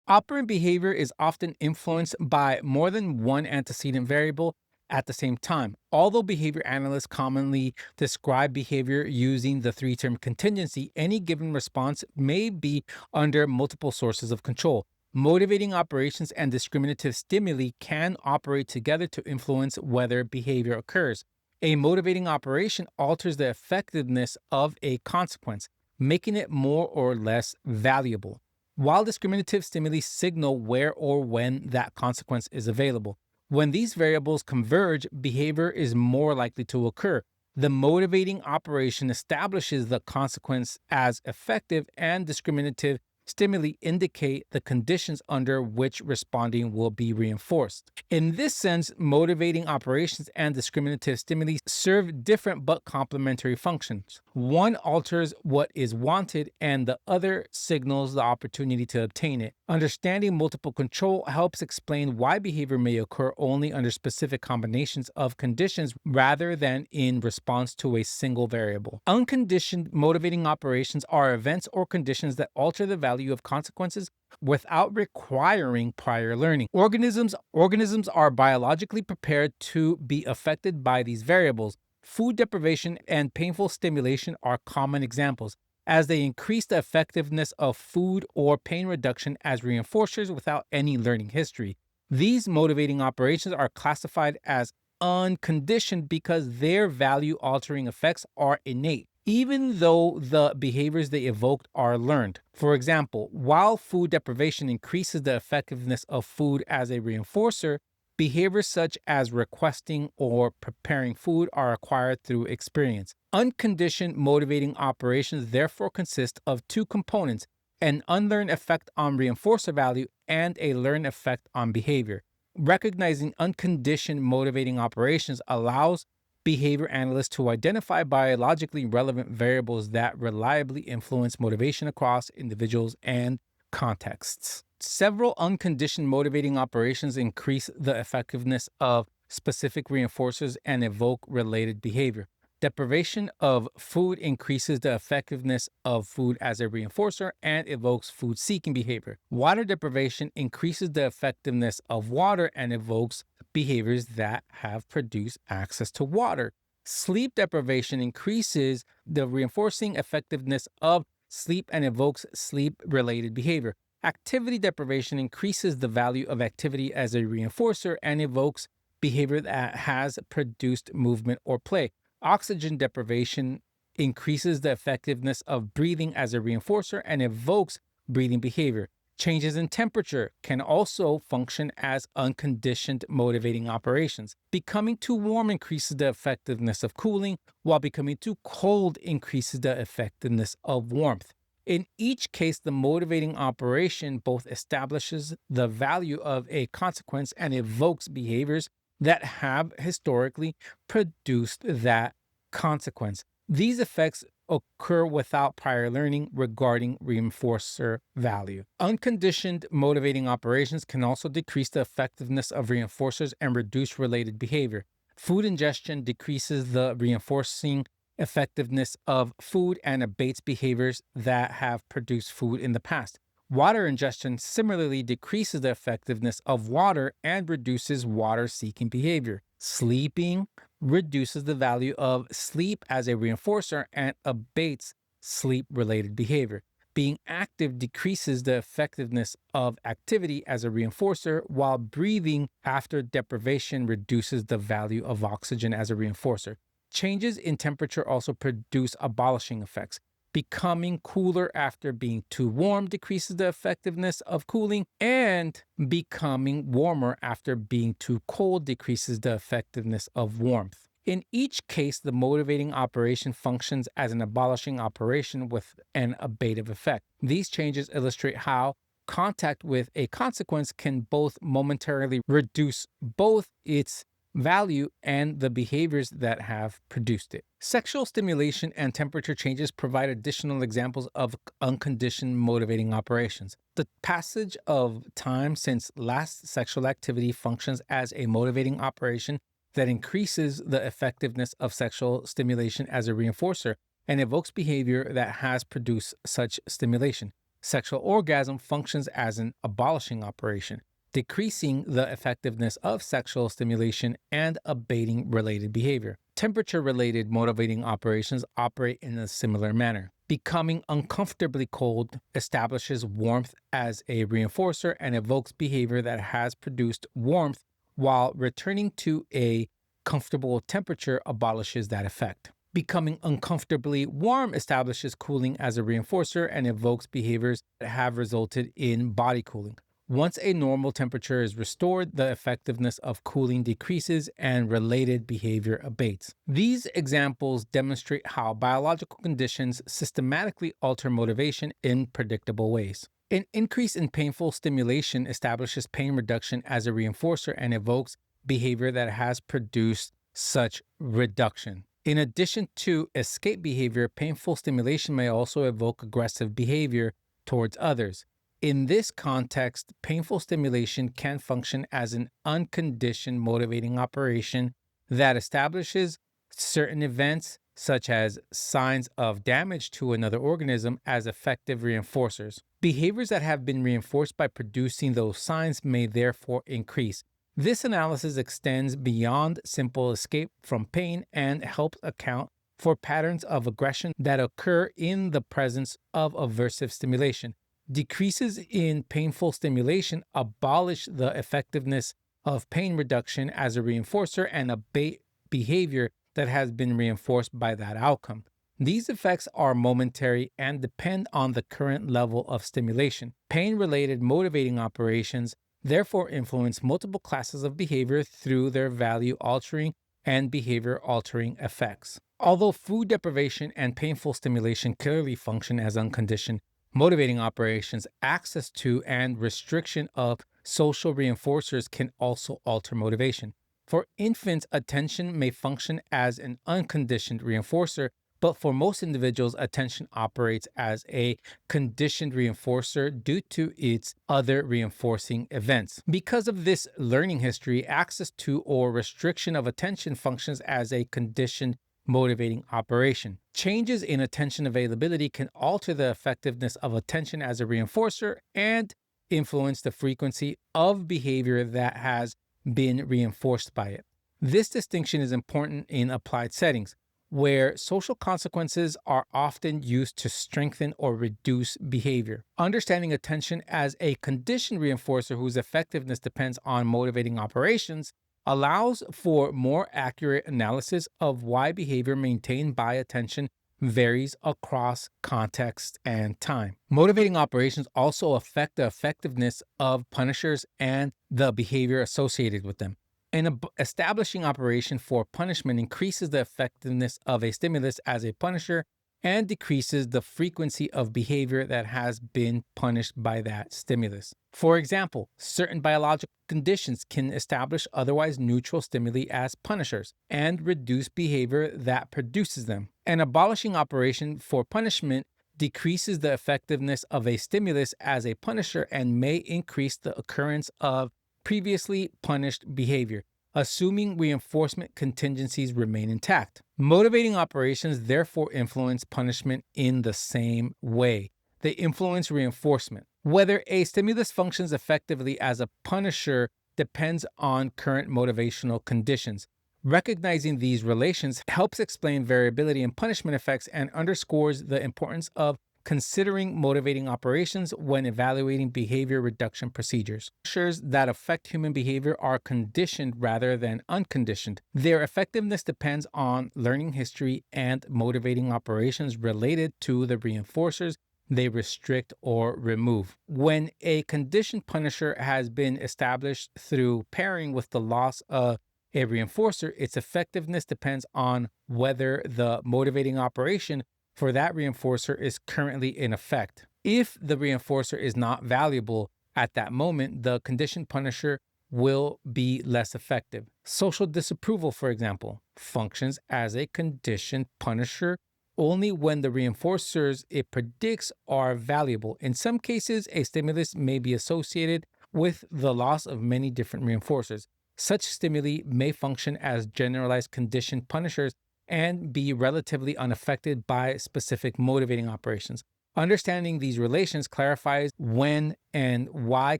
Operant behavior is often influenced by more than one antecedent variable at the same time. Although behavior analysts commonly describe behavior using the three-term contingency, any given response may be under multiple sources of control. Motivating operations and discriminative stimuli can operate together to influence whether behavior occurs. A motivating operation alters the effectiveness of a consequence, making it more or less valuable, while discriminative stimuli signal where or when that consequence is available. When these variables converge, behavior is more likely to occur. The motivating operation establishes the consequence as effective, and discriminative stimuli indicate the conditions under which responding will be reinforced. In this sense, motivating operations and discriminative stimuli serve different but complementary functions. One alters what is wanted, and the other signals the opportunity to obtain it. Understanding multiple control helps explain why behavior may occur only under specific combinations of conditions rather than in response to a single variable. Unconditioned motivating operations are events or conditions that alter the value of consequences without requiring prior learning. Organisms are biologically prepared to be affected by these variables. Food deprivation and painful stimulation are common examples, as they increase the effectiveness of food or pain reduction as reinforcers without any learning history. These motivating operations are classified as unconditioned because their value altering effects are innate, even though the behaviors they evoked are learned. For example, while food deprivation increases the effectiveness of food as a reinforcer, behaviors such as requesting or preparing food are acquired through experience. Unconditioned motivating operations therefore consist of two components: an unlearned effect on reinforcer value and a learned effect on behavior. Recognizing unconditioned motivating operations allows behavior analysts to identify biologically relevant variables that reliably influence motivation across individuals and contexts. Several unconditioned motivating operations increase the effectiveness of specific reinforcers and evoke related behavior. Deprivation of food increases the effectiveness of food as a reinforcer and evokes food seeking behavior. Water deprivation increases the effectiveness of water and evokes behaviors that have produced access to water. Sleep deprivation increases the reinforcing effectiveness of sleep and evokes sleep related behavior. Activity deprivation increases the value of activity as a reinforcer and evokes behavior that has produced movement or play. Oxygen deprivation increases the effectiveness of breathing as a reinforcer and evokes breathing behavior. Changes in temperature can also function as unconditioned motivating operations. Becoming too warm increases the effectiveness of cooling, while becoming too cold increases the effectiveness of warmth. In each case, the motivating operation both establishes the value of a consequence and evokes behaviors that have historically produced that consequence. These effects occur without prior learning regarding reinforcer value. Unconditioned motivating operations can also decrease the effectiveness of reinforcers and reduce related behavior. Food ingestion decreases the reinforcing effectiveness of food and abates behaviors that have produced food in the past. Water ingestion similarly decreases the effectiveness of water and reduces water seeking behavior. Sleeping reduces the value of sleep as a reinforcer and abates sleep related behavior. Being active decreases the effectiveness of activity as a reinforcer, while breathing after deprivation reduces the value of oxygen as a reinforcer. Changes in temperature also produce abolishing effects. Becoming cooler after being too warm decreases the effectiveness of cooling, and becoming warmer after being too cold decreases the effectiveness of warmth. In each case, the motivating operation functions as an abolishing operation with an abative effect. These changes illustrate how contact with a consequence can both momentarily reduce both its value and the behaviors that have produced it. Sexual stimulation and temperature changes provide additional examples of unconditioned motivating operations. The passage of time since last sexual activity functions as a motivating operation that increases the effectiveness of sexual stimulation as a reinforcer and evokes behavior that has produced such stimulation. Sexual orgasm functions as an abolishing operation, decreasing the effectiveness of sexual stimulation and abating related behavior. Temperature related motivating operations operate in a similar manner. Becoming uncomfortably cold establishes warmth as a reinforcer and evokes behavior that has produced warmth, while returning to a comfortable temperature abolishes that effect. Becoming uncomfortably warm establishes cooling as a reinforcer and evokes behaviors that have resulted in body cooling. Once a normal temperature is restored, the effectiveness of cooling decreases and related behavior abates. These examples demonstrate how biological conditions systematically alter motivation in predictable ways. An increase in painful stimulation establishes pain reduction as a reinforcer and evokes behavior that has produced such reduction. In addition to escape behavior, painful stimulation may also evoke aggressive behavior towards others. In this context, painful stimulation can function as an unconditioned motivating operation that establishes certain events, such as signs of damage to another organism, as effective reinforcers. Behaviors that have been reinforced by producing those signs may therefore increase. This analysis extends beyond simple escape from pain and helps account for patterns of aggression that occur in the presence of aversive stimulation. Decreases in painful stimulation abolish the effectiveness of pain reduction as a reinforcer and abate behavior that has been reinforced by that outcome. These effects are momentary and depend on the current level of stimulation. Pain-related motivating operations therefore influence multiple classes of behavior through their value-altering and behavior-altering effects. Although food deprivation and painful stimulation clearly function as unconditioned motivating operations, access to and restriction of social reinforcers can also alter motivation. For infants, attention may function as an unconditioned reinforcer, but for most individuals, attention operates as a conditioned reinforcer due to its other reinforcing events. Because of this learning history, access to or restriction of attention functions as a conditioned motivating operation. Changes in attention availability can alter the effectiveness of attention as a reinforcer and influence the frequency of behavior that has been reinforced by it. This distinction is important in applied settings, where social consequences are often used to strengthen or reduce behavior. Understanding attention as a conditioned reinforcer whose effectiveness depends on motivating operations allows for more accurate analysis of why behavior maintained by attention varies across context and time. Motivating operations also affect the effectiveness of punishers and the behavior associated with them. An establishing operation for punishment increases the effectiveness of a stimulus as a punisher and decreases the frequency of behavior that has been punished by that stimulus. For example, certain biological conditions can establish otherwise neutral stimuli as punishers and reduce behavior that produces them. An abolishing operation for punishment decreases the effectiveness of a stimulus as a punisher and may increase the occurrence of previously punished behavior, assuming reinforcement contingencies remain intact. Motivating operations therefore influence punishment in the same way. They influence reinforcement. Whether a stimulus functions effectively as a punisher depends on current motivational conditions. Recognizing these relations helps explain variability in punishment effects and underscores the importance of considering motivating operations when evaluating behavior reduction procedures. Measures that affect human behavior are conditioned rather than unconditioned. Their effectiveness depends on learning history and motivating operations related to the reinforcers they restrict or remove. When a conditioned punisher has been established through pairing with the loss of a reinforcer, its effectiveness depends on whether the motivating operation for that reinforcer is currently in effect. If the reinforcer is not valuable at that moment, the conditioned punisher will be less effective. Social disapproval, for example, functions as a conditioned punisher only when the reinforcers it predicts are valuable. In some cases, a stimulus may be associated with the loss of many different reinforcers. Such stimuli may function as generalized conditioned punishers and be relatively unaffected by specific motivating operations. Understanding these relations clarifies when and why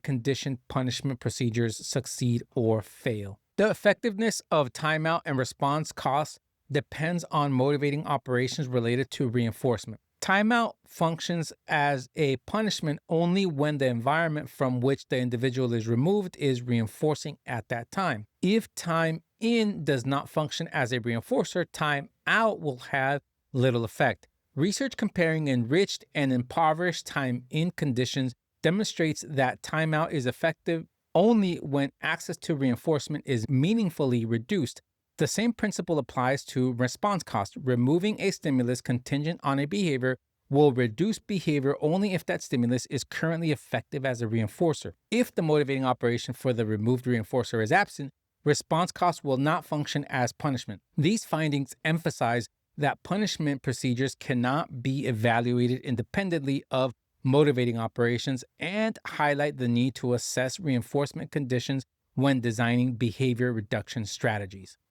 conditioned punishment procedures succeed or fail. The effectiveness of timeout and response costs depends on motivating operations related to reinforcement. Timeout functions as a punishment only when the environment from which the individual is removed is reinforcing at that time. If time in does not function as a reinforcer, time out will have little effect. Research comparing enriched and impoverished time in conditions demonstrates that timeout is effective only when access to reinforcement is meaningfully reduced. The same principle applies to response cost. Removing a stimulus contingent on a behavior will reduce behavior only if that stimulus is currently effective as a reinforcer. If the motivating operation for the removed reinforcer is absent, response cost will not function as punishment. These findings emphasize that punishment procedures cannot be evaluated independently of motivating operations and highlight the need to assess reinforcement conditions when designing behavior reduction strategies.